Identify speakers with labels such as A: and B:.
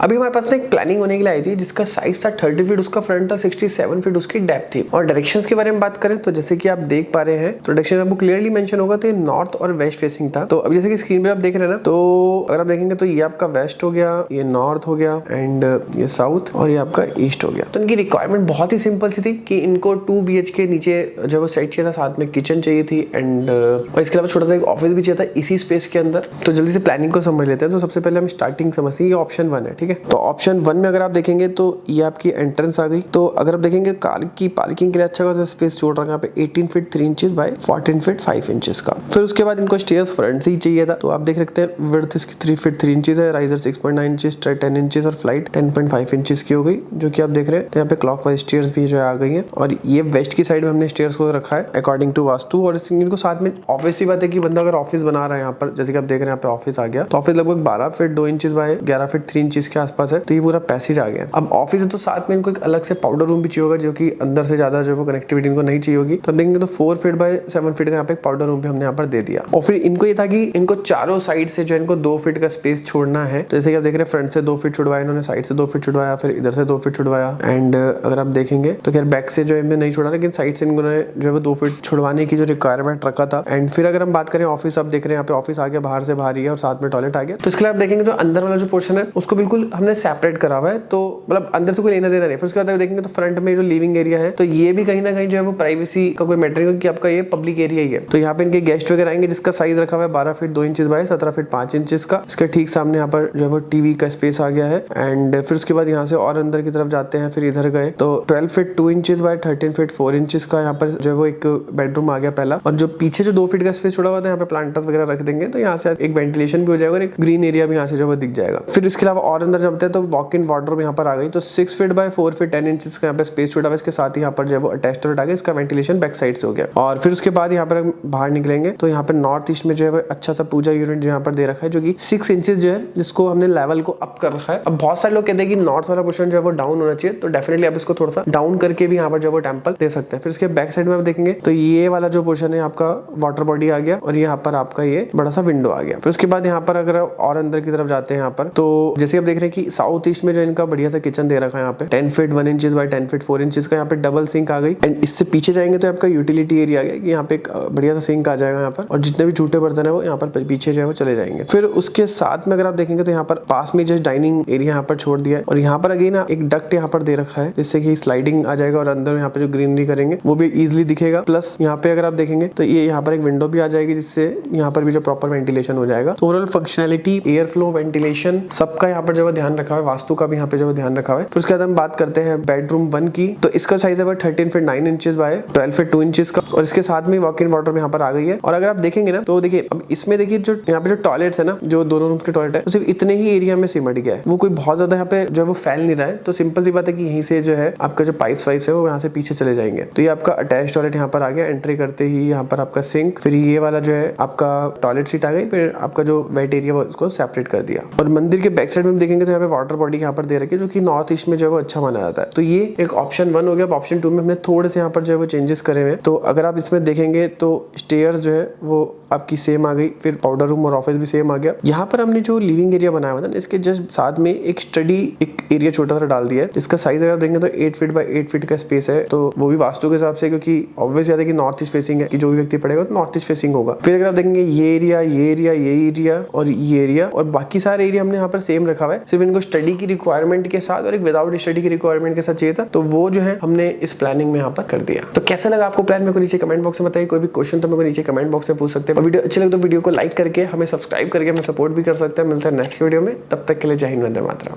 A: अभी हमारे पास ना एक प्लानिंग होने के लिए आई थी जिसका साइज था 30 फीट, उसका फ्रंट था 67 फीट उसकी डेप्थ थी। और डायरेक्शंस के बारे में बात करें तो जैसे कि आप देख पा रहे हैं तो डायरेक्शन आपको क्लियरली मेंशन होगा तो ये नॉर्थ और वेस्ट फेसिंग था। तो अब जैसे कि स्क्रीन पे आप देख रहे हैं ना, तो अगर आप देखेंगे तो ये आपका वेस्ट हो गया, ये नॉर्थ हो गया एंड ये साउथ और ये आपका ईस्ट हो गया। तो इनकी रिक्वायरमेंट बहुत ही सिंपल सी थी कि इनको 2 BHK नीचे जो वो सेट किया था, साथ में किचन चाहिए थी एंड और इसके अलावा छोटा सा एक ऑफिस भी चाहिए था इसी स्पेस के अंदर। तो जल्दी से प्लानिंग को समझ लेते हैं। तो सबसे पहले हम स्टार्टिंग समझते हैं, ये ऑप्शन 1 है, ठीक है। तो ऑप्शन 1 में अगर आप देखेंगे तो ये आपकी एंट्रेंस आ गई। तो अगर आप देखेंगे कार की पार्किंग के लिए अच्छा खासा स्पेस छोड़ रखा है यहाँ पे 18 feet 3 inches bye 14 feet 5 inches का। फिर उसके बाद इनको स्टेयर्स फ्रंट से ही चाहिए था। तो आप देख सकते हैं विड्थ इसकी 3 फीट 3 इंचेस है, राइजर 6.9 इंचेस, 10 इंचेस और फ्लाइट 10.5 इंचेस की हो गई, जो कि आप देख रहे हैं। तो यहाँ पे क्लॉकवाइज स्टेयर्स भी जो आ गई हैं और ये वेस्ट की साइड में हमने स्टेयर्स को रखा है अकॉर्डिंग टू वास्तु। और इनको साथ में ऑफिस की बात है कि बंदा अगर ऑफिस बना रहा है यहाँ पर, जैसे कि आप देख रहे हैं यहाँ पे ऑफिस आ गया। तो ऑफिस लगभग 12 feet 2 inches bye 11 feet 3 inches के आसपास है। तो ये पूरा पैसेज आ गया। अब ऑफिस है तो साथ में इनको एक अलग से पाउडर रूम भी चाहिए होगा, जो कि अंदर से ज्यादा जो वो कनेक्टिविटी इनको नहीं चाहिए होगी। तो देखेंगे तो 4 फीट बाय 7 फीट का यहाँ पे पाउडर रूम भी हमने यहाँ पर दे दिया। और फिर इनको ये था कि इनको चारों साइड से जो इनको 2 फीट का स्पेस छोड़ना है। तो जैसे कि आप देख रहे हैं फ्रंट से 2 फीट छुड़वाया इन्होंने, साइड से 2 फीट छुड़वाया, फिर इधर से 2 फीट छुड़वाया एंड अगर आप देखेंगे तो खैर बैक से जो इन्होंने नहीं छोड़ा, लेकिन साइड से इन्होंने जो है 2 फीट छुड़वाने की जो रिक्वायरमेंट रखा था। एंड फिर अगर हम बात करें ऑफिस, आप देख रहे हैं यहाँ पे ऑफिस आ गया, बाहर से बाहर ही है और साथ में टॉयलेट आ गया। तो इसके लिए आप देखेंगे तो अंदर वाला जो पोर्शन है उसको बिल्कुल हमने सेपरेट करा हुआ है। तो मतलब अंदर से कोई लेना देना नहीं। फिर उसके बाद देखेंगे तो फ्रंट में जो लिविंग एरिया है, तो ये भी कहीं ना कहीं जो है वो प्राइवेसी का कोई मैटर नहीं, कि आपका ये पब्लिक एरिया ही है। तो यहाँ पे इनके गेस्ट वगैरह आएंगे, जिसका साइज रखा हुआ है 12 feet 2 inches bye 17 feet 5 inches का। इसके ठीक सामने यहाँ पर जो है वो टीवी का स्पेस आ गया है। एंड फिर उसके बाद यहाँ से और अंदर की तरफ जाते हैं, फिर इधर गए तो 12 feet 2 inches bye 13 feet 4 inches का यहाँ पर जो है वो एक बेडरूम आ गया पहला। और जो पीछे जो 2 फीट का स्पेस छोड़ा हुआ था, यहाँ पे प्लांटर्स वगैरह रख देंगे, तो यहाँ से एक वेंटिलेशन भी हो जाएगा और एक ग्रीन एरिया भी यहाँ से जो है दिख जाएगा। फिर इसके अलावा और अंदर जाते हैं तो वॉक इन वार्डरोब यहाँ पर आ गई। तो 6 फीट बाय 4 फीट 10 इंचेस का यहाँ पे स्पेस छोड़ा हुआ है। इसके साथ ही यहाँ पर जो है वो अटैच टॉयलेट आ गया, इसका वेंटिलेशन बैक साइड से हो गया। और फिर उसके बाद यहाँ पर बाहर निकलेंगे तो यहाँ पर नॉर्थ ईस्ट में जो है वो अच्छा सा पूजा यूनिट यहाँ पर दे रखा है, जो कि 6 इंचेस जो है, जिसको हमने लेवल को अप कर रखा है। अब बहुत सारे लोग कहते हैं कि नॉर्थ वाला पोर्शन जो है वो डाउन होना चाहिए, तो डेफिनेटली आप इसको थोड़ा सा डाउन करके भी यहाँ पर जो है वो टेम्पल दे सकते हैं। फिर इसके बैक साइड में आप देखेंगे तो ये वाला जो पोर्शन है आपका वाटर बॉडी आ गया और यहाँ पर आपका ये बड़ा सा विंडो आ गया। फिर उसके बाद यहाँ पर अगर और अंदर की तरफ जाते हैं यहाँ पर, तो जैसे आप देख रहे हैं कि साउथ ईस्ट में जो इनका बढ़िया सा किचन दे रखा है यहाँ पे 10 feet 1 inches bye 10 feet 4 inches का, यहाँ पे डबल सिंक आ गई। एंड इससे पीछे जाएंगे तो आपका यूटिलिटी एरिया आ गया, कि यहाँ पे एक बढ़िया सा सिंक आ जाएगा यहाँ पर, और जितने भी झूठे बर्तन है वो यहाँ पर पीछे जो है वो चले जाएंगे। फिर उसके साथ में अगर आप देखेंगे तो यहाँ पर पास में जस्ट डाइनिंग एरिया यहाँ पर छोड़ दिया है, और यहाँ पर अगेन ना एक डक्ट यहाँ पर दे रखा है, जिससे कि स्लाइडिंग आ जाएगा और अंदर यहाँ पे जो ग्रीनरी करेंगे वो भी इजिली दिखेगा। प्लस यहाँ पे अगर आप देखेंगे तो ये यहाँ पर एक विंडो भी आ जाएगी, जिससे यहाँ पर भी जो प्रॉपर वेंटिलेशन हो जाएगा। तो overall functionality, air flow, ventilation सबका यहाँ पर जो ध्यान रखा है, वास्तु का भी यहाँ पे जो ध्यान रखा है। फिर उसके बाद हम बात करते हैं बेडरूम 1 की। तो इसका साइज है 13 feet 9 inches bye 12 feet 2 inches का, और इसके साथ में वॉक इन वार्डरोब यहाँ पर आ गई है। और अगर आप देखेंगे ना तो देखिए, अब इसमें देखिए जो यहाँ पे जो टॉयलेट्स है ना, जो दोनों रूम के टॉयलेट है, तो सिर्फ इतने ही एरिया में सिमट गया है, वो कोई बहुत ज्यादा यहाँ पे जो है वो फैल नहीं रहा है। तो सिंपल सी बात है कि यहीं से जो है आपका जो पाइप्स है वो यहाँ से पीछे चले जाएंगे। तो ये आपका अटैच टॉयलेट यहाँ पर आ गया। एंट्री करते ही यहाँ पर आपका सिंक, फिर ये वाला जो है आपका टॉयलेट सीट आ गई, फिर आपका जो वेट एरिया वो उसको सेपरेट कर दिया। और मंदिर के बैक साइड में देखेंगे तो यहाँ पे वाटर बॉडी यहाँ पर दे रखी है, जो कि नॉर्थ ईस्ट में जो है वो अच्छा माना जाता है। तो ये एक ऑप्शन 1 हो गया। ऑप्शन 2 में हमने थोड़े से यहाँ पर जो है वो चेंजेस करे हुए। तो अगर आप इसमें देखेंगे तो स्टेयर जो है वो आपकी सेम आ गई, फिर पाउडर रूम और ऑफिस भी सेम आ गया। यहाँ पर हमने जो लिविंग एरिया बनाया हुआ था, इसके जस्ट साथ में एक स्टडी एक एरिया छोटा सा डाल दिया है, जिसका साइज अगर देखेंगे तो 8 फीट बाय 8 फीट का स्पेस है। तो वो भी वास्तु के हिसाब से, क्योंकि ऑब्वियस याद है कि नॉर्थ ईस्ट फेसिंग है, कि जो भी व्यक्ति पड़ेगा तो नॉर्थ ईस्ट फेसिंग होगा। फिर अगर आप देखेंगे ये एरिया, ये एरिया, ये एरिया और ये एरिया और बाकी सारे एरिया हमने यहाँ पर सेम रखा हुआ है। सिर्फ इनको स्टडी की रिक्वायरमेंट के साथ और एक विदाउट स्टडी की रिक्वायरमेंट के साथ चाहिए था, तो वो जो है हमने इस प्लानिंग में यहाँ पर कर दिया। तो कैसा लगा आपको प्लान, मेरे को नीचे कमेंट बॉक्स में बताइए। कोई भी क्वेश्चन तो मेरे को नीचे कमेंट बॉक्स में पूछ सकते हैं। और वीडियो अच्छी लगे तो वीडियो को लाइक करके हमें सब्सक्राइब करके हमें सपोर्ट भी कर सकते हैं। मिलते हैं नेक्स्ट वीडियो में, तब तक के लिए जय हिंद, वंदे मातरम।